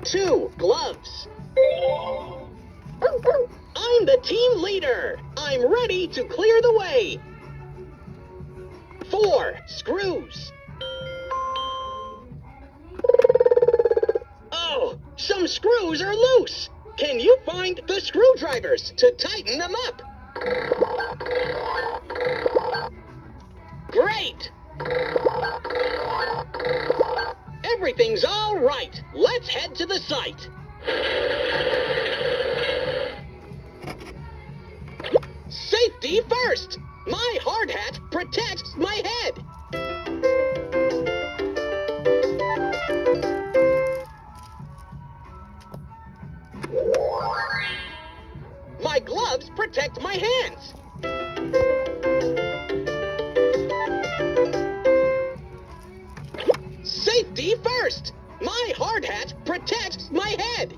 2 gloves. I'm the team leader. I'm ready to clear the way. 4 screws. Oh, some screws are loose. Can you find the screwdrivers to tighten them up? Great! Everything's all right. Let's head to the site. Safety first! My hard hat protects my head. My gloves protect my hands. Safety first! My hard hat protects my head.